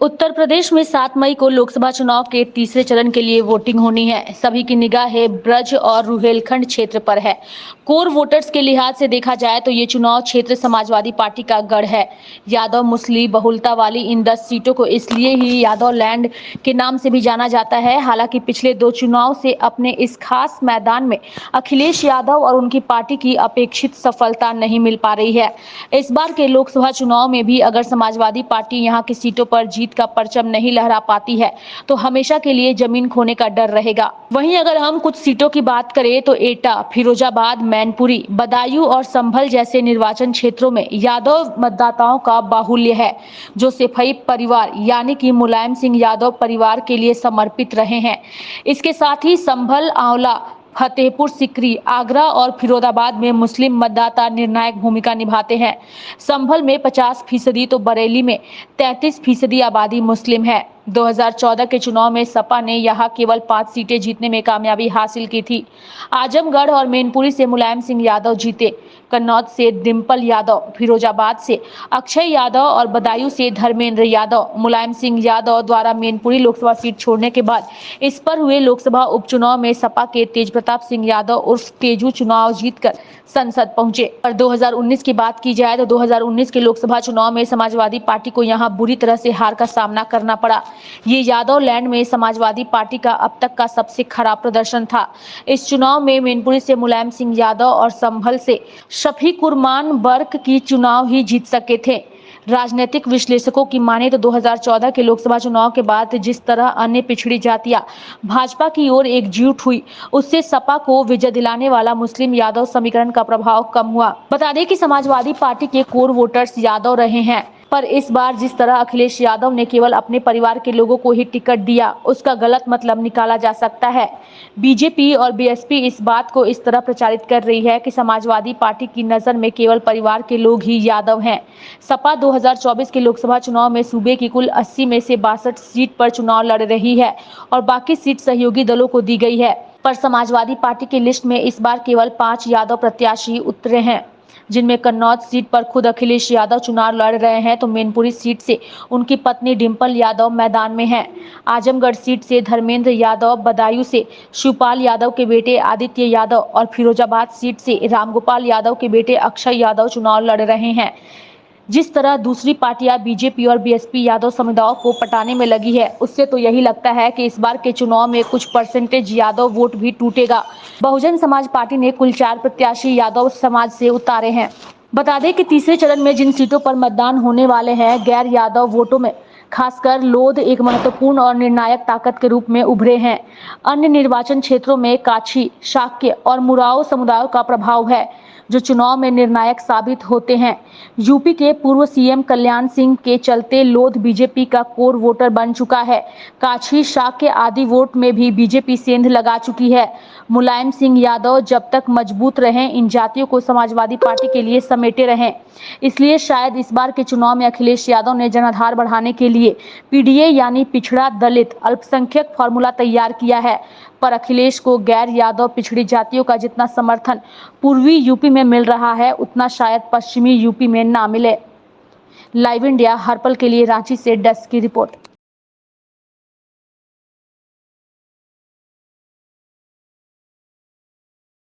उत्तर प्रदेश में 7 मई को लोकसभा चुनाव के तीसरे चरण के लिए वोटिंग होनी है। सभी की निगाहें ब्रज और रुहेलखंड क्षेत्र पर है। कोर वोटर्स के लिहाज से देखा जाए तो ये चुनाव क्षेत्र समाजवादी पार्टी का गढ़ है। यादव मुस्लिम बहुलता वाली इन 10 सीटों को इसलिए ही यादव लैंड के नाम से भी जाना जाता है। हालांकि पिछले 2 चुनाव से अपने इस खास मैदान में अखिलेश यादव और उनकी पार्टी की अपेक्षित सफलता नहीं मिल पा रही है। इस बार के लोकसभा चुनाव में भी अगर समाजवादी पार्टी यहाँ की सीटों पर जीत का परचम नहीं लहरा पाती है तो हमेशा के लिए जमीन खोने का डर रहेगा। वहीं अगर हम कुछ सीटों की बात करें तो एटा, फिरोजाबाद, मैनपुरी, बदायूं और संभल जैसे निर्वाचन क्षेत्रों में यादव मतदाताओं का बाहुल्य है, जो सिपाही परिवार यानी कि मुलायम सिंह यादव परिवार के लिए समर्पित रहे हैं। इसके साथ ही संभल, आंवला, फतेहपुर सीकरी, आगरा और फिरोजाबाद में मुस्लिम मतदाता निर्णायक भूमिका निभाते हैं। संभल में 50% तो बरेली में 33% आबादी मुस्लिम है। 2014 के चुनाव में सपा ने यहां केवल 5 सीटें जीतने में कामयाबी हासिल की थी। आजमगढ़ और मैनपुरी से मुलायम सिंह यादव जीते। कन्नौज से डिंपल यादव, फिरोजाबाद से अक्षय यादव और बदायूं से धर्मेंद्र यादव। मुलायम सिंह यादव द्वारा मैनपुरी लोकसभा सीट छोड़ने के बाद इस पर हुए लोकसभा उपचुनाव में सपा के तेज प्रताप सिंह यादव उर्फ तेजू चुनाव जीतकर संसद पहुंचे। और 2019 की बात की जाए तो 2019 के लोकसभा चुनाव में समाजवादी पार्टी को यहां बुरी तरह से हार का सामना करना पड़ा। ये यादव लैंड में समाजवादी पार्टी का अब तक का सबसे खराब प्रदर्शन था। इस चुनाव में मैनपुरी से मुलायम सिंह यादव और संभल से शफीकुरमान बर्क की चुनाव ही जीत सके थे। राजनीतिक विश्लेषकों की माने तो 2014 के लोकसभा चुनाव के बाद जिस तरह अन्य पिछड़ी जातियां भाजपा की ओर एकजुट हुई, उससे सपा को विजय दिलाने वाला मुस्लिम यादव समीकरण का प्रभाव कम हुआ। बता दें कि समाजवादी पार्टी के कोर वोटर्स यादव रहे हैं, पर इस बार जिस तरह अखिलेश यादव ने केवल अपने परिवार के लोगों को ही टिकट दिया, उसका गलत मतलब निकाला जा सकता है। बीजेपी और बीएसपी इस बात को इस तरह प्रचारित कर रही है कि समाजवादी पार्टी की नजर में केवल परिवार के लोग ही यादव हैं। सपा 2024 के लोकसभा चुनाव में सूबे की कुल 80 में से 62 सीट पर चुनाव लड़ रही है और बाकी सीट सहयोगी दलों को दी गई है। पर समाजवादी पार्टी की लिस्ट में इस बार केवल 5 यादव प्रत्याशी उतरे हैं, जिनमें कन्नौज सीट पर खुद अखिलेश यादव चुनाव लड़ रहे हैं तो मैनपुरी सीट से उनकी पत्नी डिंपल यादव मैदान में हैं। आजमगढ़ सीट से धर्मेंद्र यादव, बदायूं से शिवपाल यादव के बेटे आदित्य यादव और फिरोजाबाद सीट से रामगोपाल यादव के बेटे अक्षय यादव चुनाव लड़ रहे हैं। जिस तरह दूसरी पार्टियां बीजेपी और बीएसपी यादव समुदायों को पटाने में लगी है, उससे तो यही लगता है कि इस बार के चुनाव में कुछ परसेंटेज यादव वोट भी टूटेगा। बहुजन समाज पार्टी ने कुल 4 प्रत्याशी यादव समाज से उतारे हैं। बता दें कि तीसरे चरण में जिन सीटों पर मतदान होने वाले हैं, गैर यादव वोटों में खासकर लोध एक महत्वपूर्ण और निर्णायक ताकत के रूप में उभरे हैं। अन्य निर्वाचन क्षेत्रों में काछी, शाक्य और मुराओ समुदायों का प्रभाव है, जो चुनाव में निर्णायक साबित होते हैं। यूपी के पूर्व सीएम कल्याण सिंह के चलते लोध बीजेपी का कोर वोटर बन चुका है। काछी, शाक्य आदि वोट में भी बीजेपी सेंध लगा चुकी है। मुलायम सिंह यादव जब तक मजबूत रहें, इन जातियों को समाजवादी पार्टी के लिए समेटे रहें। इसलिए शायद इस बार के चुनाव में अखिलेश यादव ने जनाधार बढ़ाने के लिए पीडीए यानी पिछड़ा दलित अल्पसंख्यक फॉर्मूला तैयार किया है। पर अखिलेश को गैर यादव पिछड़ी जातियों का जितना समर्थन पूर्वी यूपी में मिल रहा है, उतना शायद पश्चिमी यूपी में ना मिले। लाइव इंडिया हर्पल के लिए रांची से डेस्क की रिपोर्ट।